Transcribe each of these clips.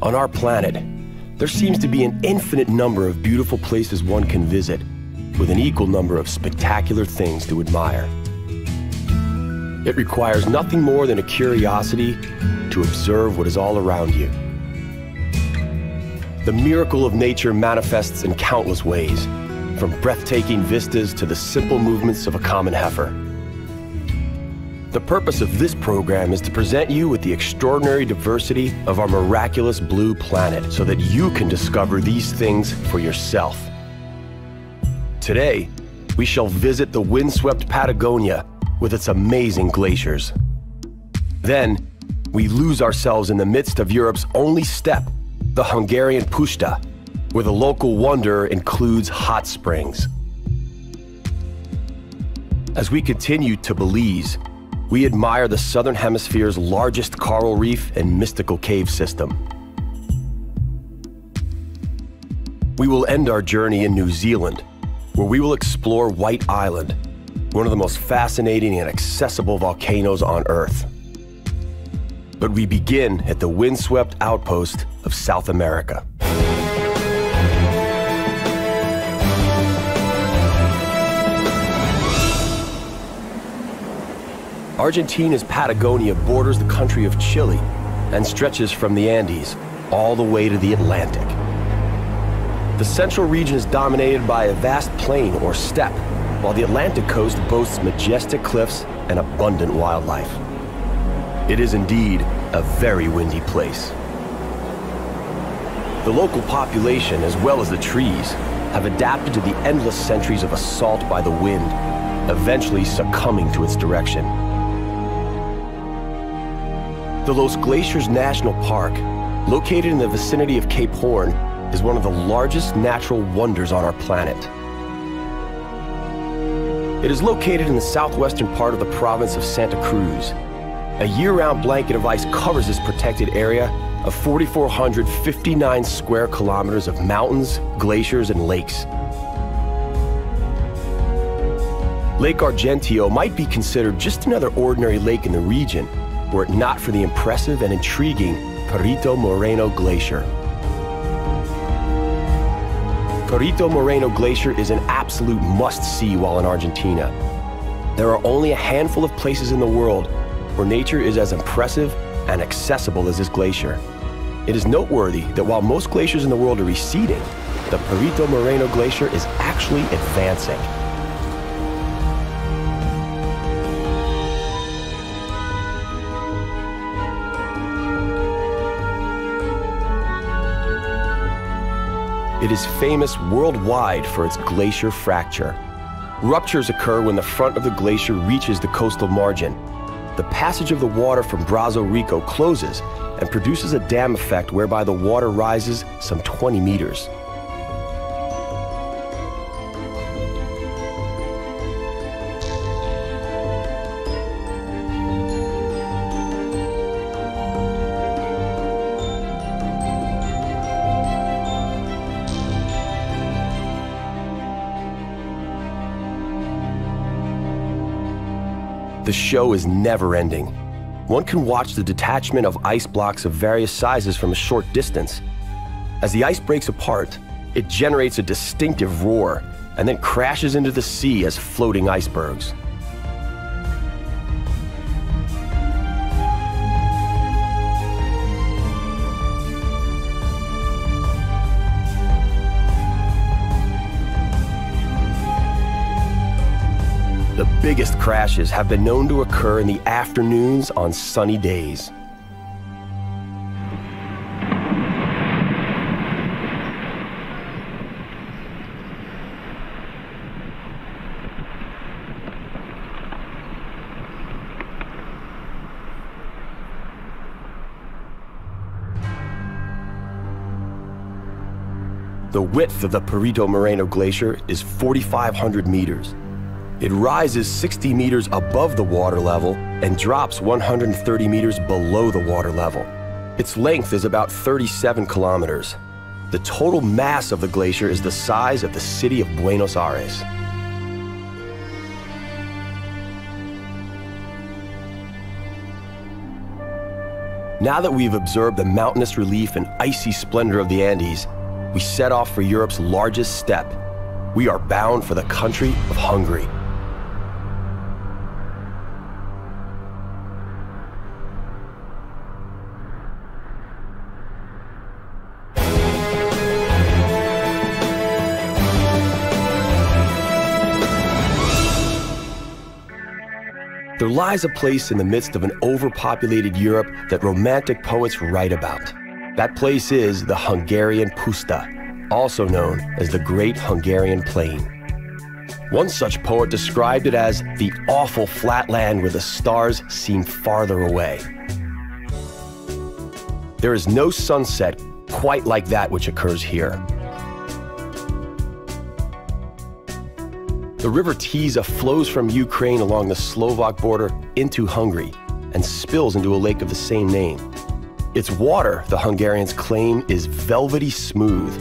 On our planet, there seems to be an infinite number of beautiful places one can visit, with an equal number of spectacular things to admire. It requires nothing more than a curiosity to observe what is all around you. The miracle of nature manifests in countless ways, from breathtaking vistas to the simple movements of a common heifer. The purpose of this program is to present you with the extraordinary diversity of our miraculous blue planet so that you can discover these things for yourself. Today, we shall visit the windswept Patagonia with its amazing glaciers. Then, we lose ourselves in the midst of Europe's only steppe, the Hungarian Puszta, where the local wonder includes hot springs. As we continue to Belize, we admire the Southern Hemisphere's largest coral reef and mystical cave system. We will end our journey in New Zealand, where we will explore White Island, one of the most fascinating and accessible volcanoes on Earth. But we begin at the windswept outpost of South America. Argentina's Patagonia borders the country of Chile and stretches from the Andes all the way to the Atlantic. The central region is dominated by a vast plain or steppe, while the Atlantic coast boasts majestic cliffs and abundant wildlife. It is indeed a very windy place. The local population, as well as the trees, have adapted to the endless centuries of assault by the wind, eventually succumbing to its direction. The Los Glaciers National Park, located in the vicinity of Cape Horn, is one of the largest natural wonders on our planet. It is located in the southwestern part of the province of Santa Cruz. A year-round blanket of ice covers this protected area of 4,459 square kilometers of mountains, glaciers, and lakes. Lake Argentio might be considered just another ordinary lake in the region, were it not for the impressive and intriguing Perito Moreno Glacier. Perito Moreno Glacier is an absolute must-see while in Argentina. There are only a handful of places in the world where nature is as impressive and accessible as this glacier. It is noteworthy that while most glaciers in the world are receding, the Perito Moreno Glacier is actually advancing. It is famous worldwide for its glacier fracture. Ruptures occur when the front of the glacier reaches the coastal margin. The passage of the water from Brazo Rico closes and produces a dam effect whereby the water rises some 20 meters. The show is never-ending. One can watch the detachment of ice blocks of various sizes from a short distance. As the ice breaks apart, it generates a distinctive roar and then crashes into the sea as floating icebergs. The biggest crashes have been known to occur in the afternoons on sunny days. The width of the Perito Moreno Glacier is 4,500 meters. It rises 60 meters above the water level and drops 130 meters below the water level. Its length is about 37 kilometers. The total mass of the glacier is the size of the city of Buenos Aires. Now that we've observed the mountainous relief and icy splendor of the Andes, we set off for Europe's largest steppe. We are bound for the country of Hungary. There lies a place in the midst of an overpopulated Europe that romantic poets write about. That place is the Hungarian Puszta, also known as the Great Hungarian Plain. One such poet described it as the awful flat land where the stars seem farther away. There is no sunset quite like that which occurs here. The river Tisza flows from Ukraine along the Slovak border into Hungary and spills into a lake of the same name. Its water, the Hungarians claim, is velvety smooth.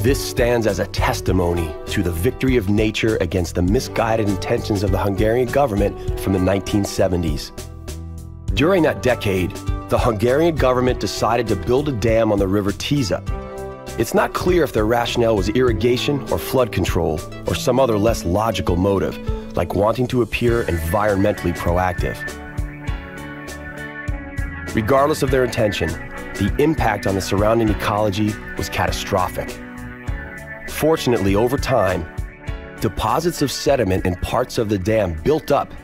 This stands as a testimony to the victory of nature against the misguided intentions of the Hungarian government from the 1970s. During that decade, the Hungarian government decided to build a dam on the river Tisza. It's not clear if their rationale was irrigation or flood control or some other less logical motive, like wanting to appear environmentally proactive. Regardless of their intention, the impact on the surrounding ecology was catastrophic. Fortunately, over time, deposits of sediment in parts of the dam built up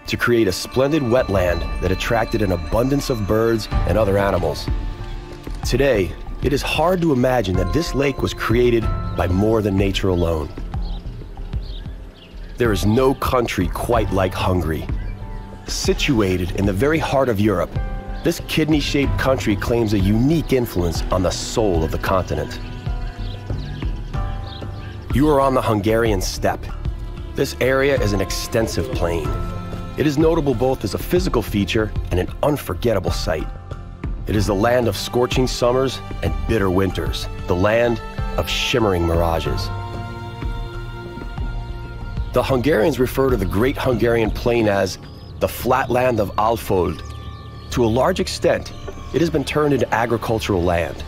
to create a splendid wetland that attracted an abundance of birds and other animals. Today, it is hard to imagine that this lake was created by more than nature alone. There is no country quite like Hungary. Situated in the very heart of Europe, this kidney-shaped country claims a unique influence on the soul of the continent. You are on the Hungarian steppe. This area is an extensive plain. It is notable both as a physical feature and an unforgettable sight. It is the land of scorching summers and bitter winters, the land of shimmering mirages. The Hungarians refer to the Great Hungarian Plain as the flatland of Alföld. To a large extent, it has been turned into agricultural land.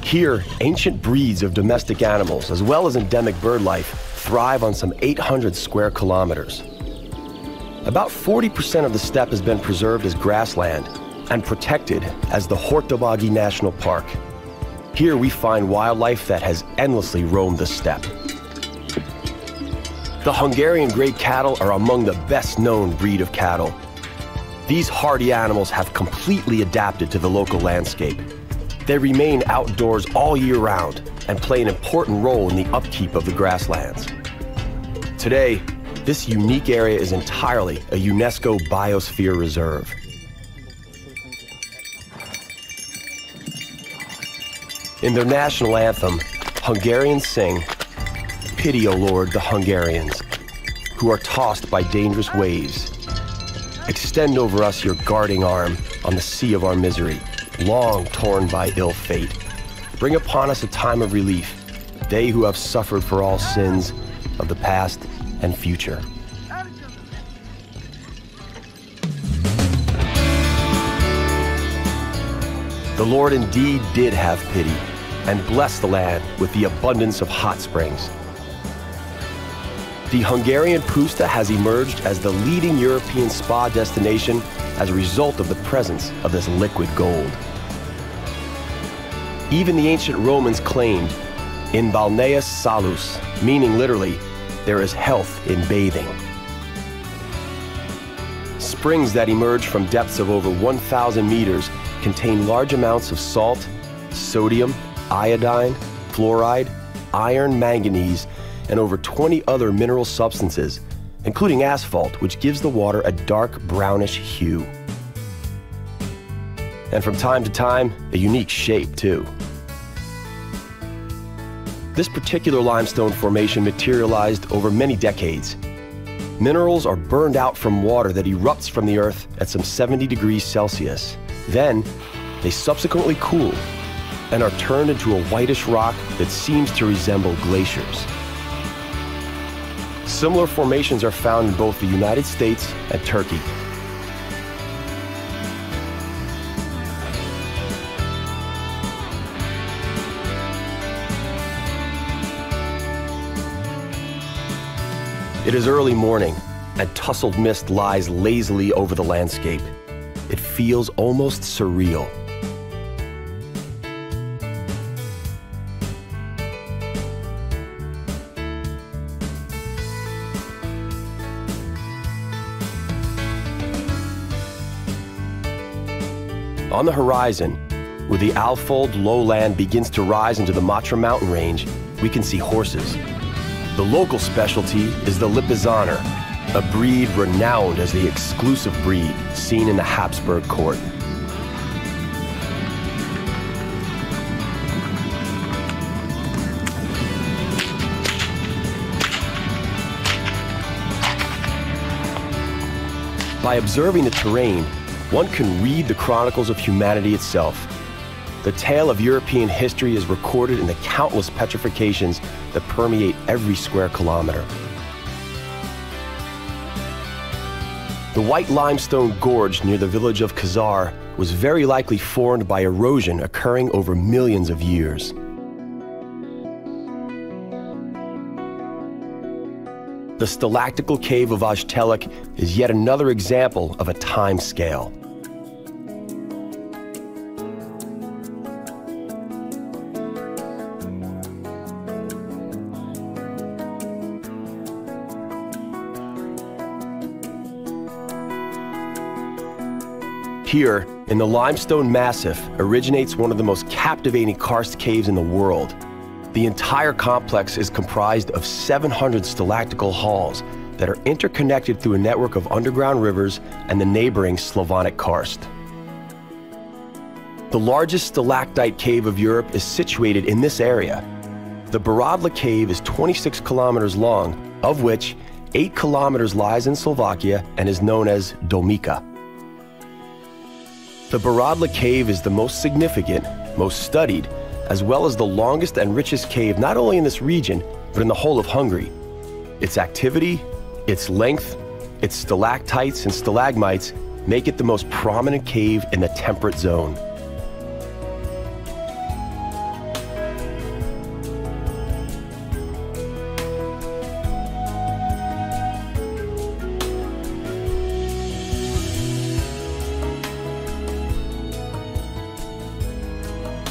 Here, ancient breeds of domestic animals, as well as endemic bird life, thrive on some 800 square kilometers. About 40% of the steppe has been preserved as grassland and protected as the Hortobágy National Park. Here we find wildlife that has endlessly roamed the steppe. The Hungarian great cattle are among the best-known breed of cattle. These hardy animals have completely adapted to the local landscape. They remain outdoors all year round and play an important role in the upkeep of the grasslands. Today, this unique area is entirely a UNESCO Biosphere Reserve. In their national anthem, Hungarians sing, "Pity, O Lord, the Hungarians, who are tossed by dangerous waves. Extend over us your guarding arm on the sea of our misery, long torn by ill fate. Bring upon us a time of relief, they who have suffered for all sins of the past and future." The Lord indeed did have pity and blessed the land with the abundance of hot springs. The Hungarian Puszta has emerged as the leading European spa destination as a result of the presence of this liquid gold. Even the ancient Romans claimed, "In balneus salus," meaning literally, there is health in bathing. Springs that emerge from depths of over 1,000 meters contain large amounts of salt, sodium, iodine, fluoride, iron, manganese, and over 20 other mineral substances, including asphalt, which gives the water a dark brownish hue. And from time to time, a unique shape, too. This particular limestone formation materialized over many decades. Minerals are burned out from water that erupts from the earth at some 70 degrees Celsius. Then, they subsequently cool and are turned into a whitish rock that seems to resemble glaciers. Similar formations are found in both the United States and Turkey. It is early morning, and tousled mist lies lazily over the landscape. It feels almost surreal. On the horizon, where the Alfold lowland begins to rise into the Matra mountain range, we can see horses. The local specialty is the Lipizzaner, a breed renowned as the exclusive breed seen in the Habsburg court. By observing the terrain, one can read the chronicles of humanity itself. The tale of European history is recorded in the countless petrifications that permeate every square kilometer. The white limestone gorge near the village of Khazar was very likely formed by erosion occurring over millions of years. The stalactical cave of Ajtelik is yet another example of a time scale. Here, in the limestone massif, originates one of the most captivating karst caves in the world. The entire complex is comprised of 700 stalactical halls that are interconnected through a network of underground rivers and the neighboring Slavonic karst. The largest stalactite cave of Europe is situated in this area. The Baradla cave is 26 kilometers long, of which 8 kilometers lies in Slovakia and is known as Domica. The Baradla cave is the most significant, most studied, as well as the longest and richest cave not only in this region, but in the whole of Hungary. Its activity, its length, its stalactites and stalagmites make it the most prominent cave in the temperate zone.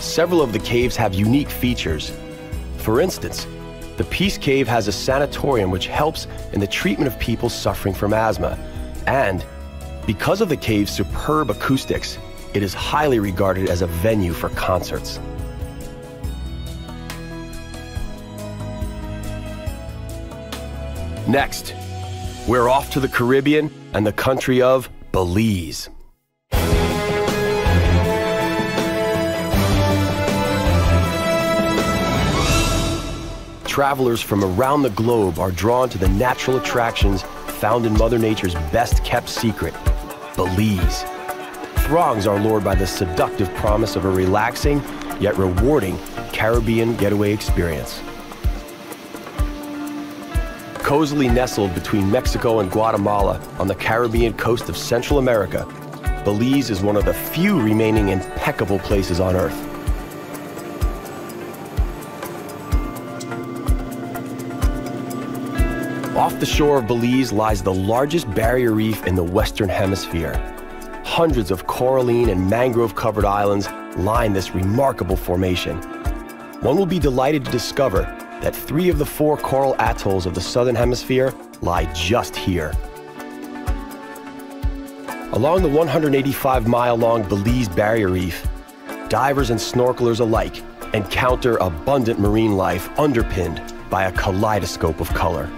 Several of the caves have unique features. For instance, the Peace Cave has a sanatorium which helps in the treatment of people suffering from asthma. And because of the cave's superb acoustics, it is highly regarded as a venue for concerts. Next, we're off to the Caribbean and the country of Belize. Travelers from around the globe are drawn to the natural attractions found in Mother Nature's best-kept secret, Belize. Throngs are lured by the seductive promise of a relaxing, yet rewarding, Caribbean getaway experience. Cozily nestled between Mexico and Guatemala on the Caribbean coast of Central America, Belize is one of the few remaining impeccable places on Earth. Off the shore of Belize lies the largest barrier reef in the Western Hemisphere. Hundreds of coralline and mangrove-covered islands line this remarkable formation. One will be delighted to discover that 3 of the 4 coral atolls of the Southern Hemisphere lie just here. Along the 185-mile-long Belize Barrier Reef, divers and snorkelers alike encounter abundant marine life underpinned by a kaleidoscope of color.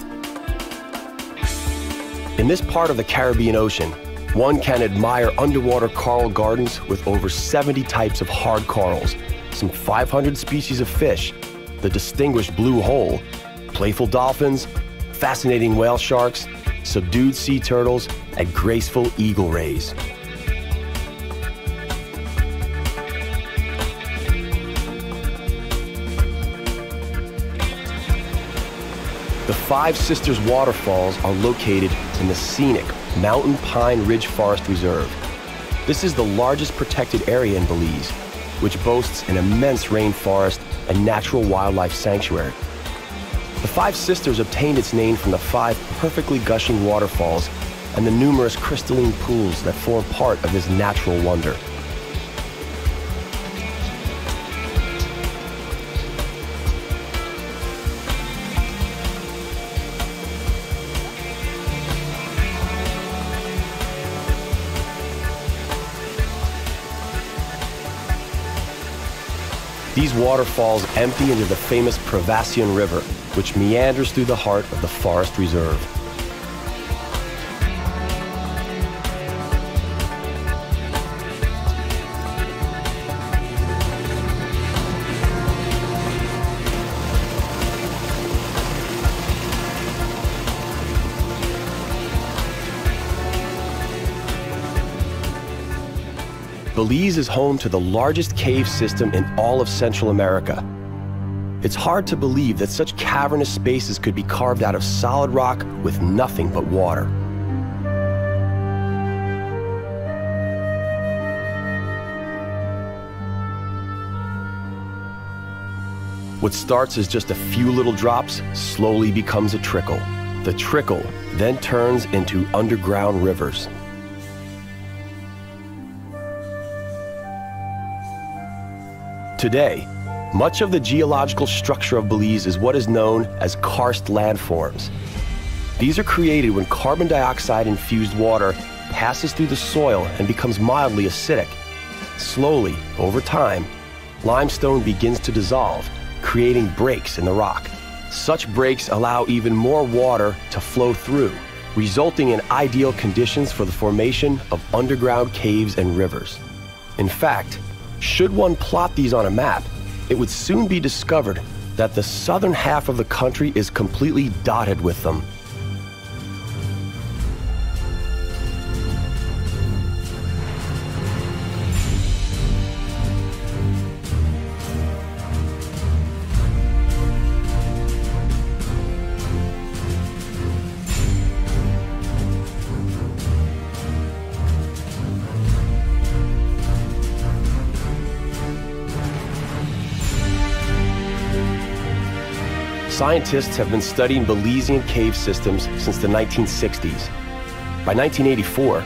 In this part of the Caribbean Ocean, one can admire underwater coral gardens with over 70 types of hard corals, some 500 species of fish, the distinguished blue hole, playful dolphins, fascinating whale sharks, subdued sea turtles, and graceful eagle rays. The Five Sisters waterfalls are located in the scenic Mountain Pine Ridge Forest Reserve. This is the largest protected area in Belize, which boasts an immense rainforest and natural wildlife sanctuary. The Five Sisters obtained its name from the five perfectly gushing waterfalls and the numerous crystalline pools that form part of this natural wonder. These waterfalls empty into the famous Pravassian River, which meanders through the heart of the forest reserve. Belize is home to the largest cave system in all of Central America. It's hard to believe that such cavernous spaces could be carved out of solid rock with nothing but water. What starts as just a few little drops slowly becomes a trickle. The trickle then turns into underground rivers. Today, much of the geological structure of Belize is what is known as karst landforms. These are created when carbon dioxide-infused water passes through the soil and becomes mildly acidic. Slowly, over time, limestone begins to dissolve, creating breaks in the rock. Such breaks allow even more water to flow through, resulting in ideal conditions for the formation of underground caves and rivers. In fact, should one plot these on a map, it would soon be discovered that the southern half of the country is completely dotted with them. Scientists have been studying Belizean cave systems since the 1960s. By 1984,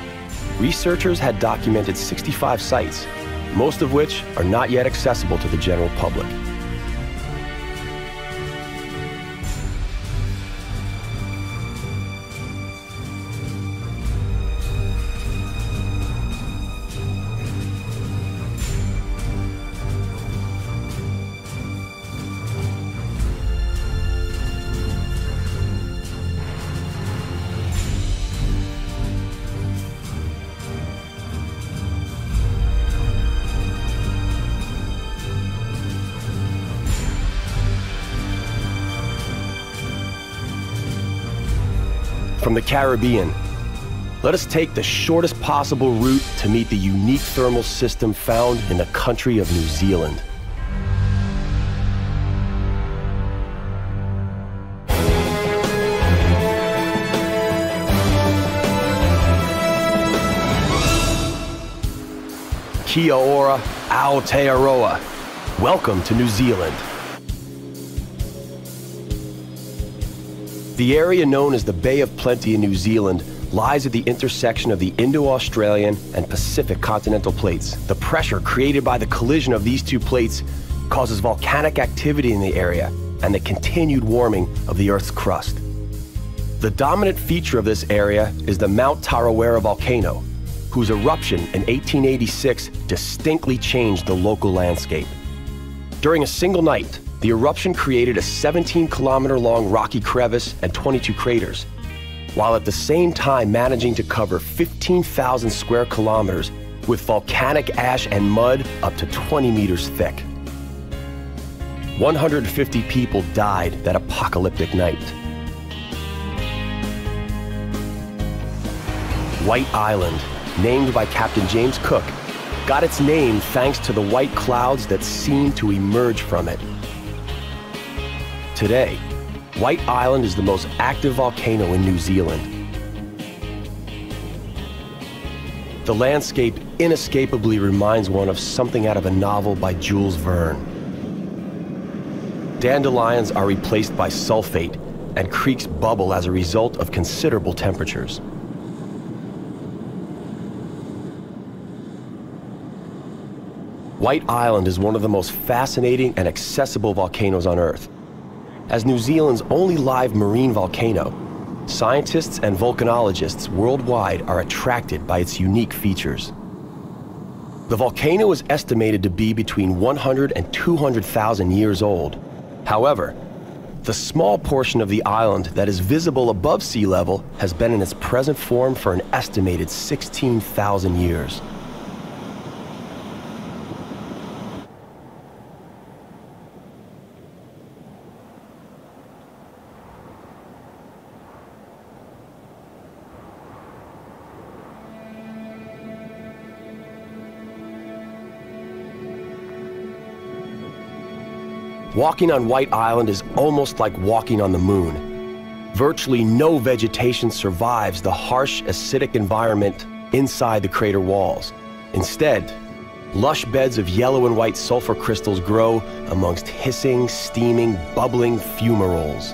researchers had documented 65 sites, most of which are not yet accessible to the general public. From the Caribbean, let us take the shortest possible route to meet the unique thermal system found in the country of New Zealand. Kia ora, Aotearoa. Welcome to New Zealand. The area known as the Bay of Plenty in New Zealand lies at the intersection of the Indo-Australian and Pacific continental plates. The pressure created by the collision of these two plates causes volcanic activity in the area and the continued warming of the Earth's crust. The dominant feature of this area is the Mount Tarawera volcano, whose eruption in 1886 distinctly changed the local landscape. During a single night, the eruption created a 17-kilometer-long rocky crevice and 22 craters, while at the same time managing to cover 15,000 square kilometers with volcanic ash and mud up to 20 meters thick. 150 people died that apocalyptic night. White Island, named by Captain James Cook, got its name thanks to the white clouds that seemed to emerge from it. Today, White Island is the most active volcano in New Zealand. The landscape inescapably reminds one of something out of a novel by Jules Verne. Dandelions are replaced by sulfate, and creeks bubble as a result of considerable temperatures. White Island is one of the most fascinating and accessible volcanoes on Earth. As New Zealand's only live marine volcano, scientists and volcanologists worldwide are attracted by its unique features. The volcano is estimated to be between 100 and 200,000 years old. However, the small portion of the island that is visible above sea level has been in its present form for an estimated 16,000 years. Walking on White Island is almost like walking on the moon. Virtually no vegetation survives the harsh, acidic environment inside the crater walls. Instead, lush beds of yellow and white sulfur crystals grow amongst hissing, steaming, bubbling fumaroles.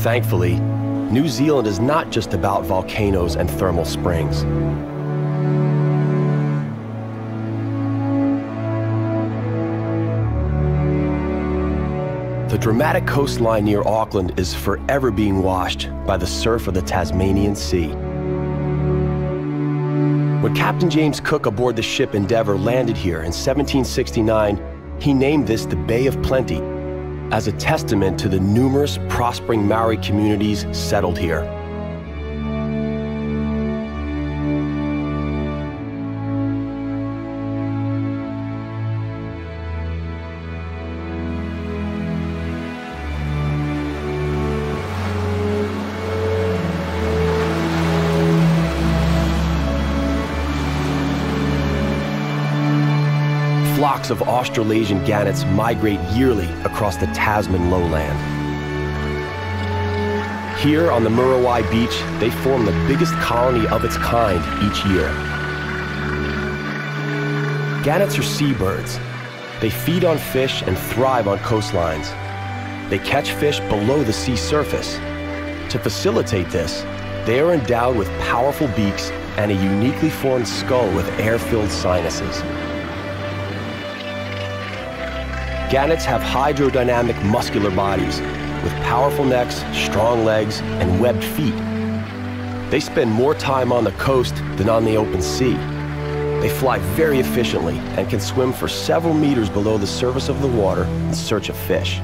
Thankfully, New Zealand is not just about volcanoes and thermal springs. The dramatic coastline near Auckland is forever being washed by the surf of the Tasmanian Sea. When Captain James Cook aboard the ship Endeavour landed here in 1769, he named this the Bay of Plenty, as a testament to the numerous prospering Maori communities settled here. Flocks of Australasian gannets migrate yearly across the Tasman lowland. Here on the Muriwai Beach, they form the biggest colony of its kind each year. Gannets are seabirds. They feed on fish and thrive on coastlines. They catch fish below the sea surface. To facilitate this, they are endowed with powerful beaks and a uniquely formed skull with air-filled sinuses. Gannets have hydrodynamic muscular bodies with powerful necks, strong legs, and webbed feet. They spend more time on the coast than on the open sea. They fly very efficiently and can swim for several meters below the surface of the water in search of fish.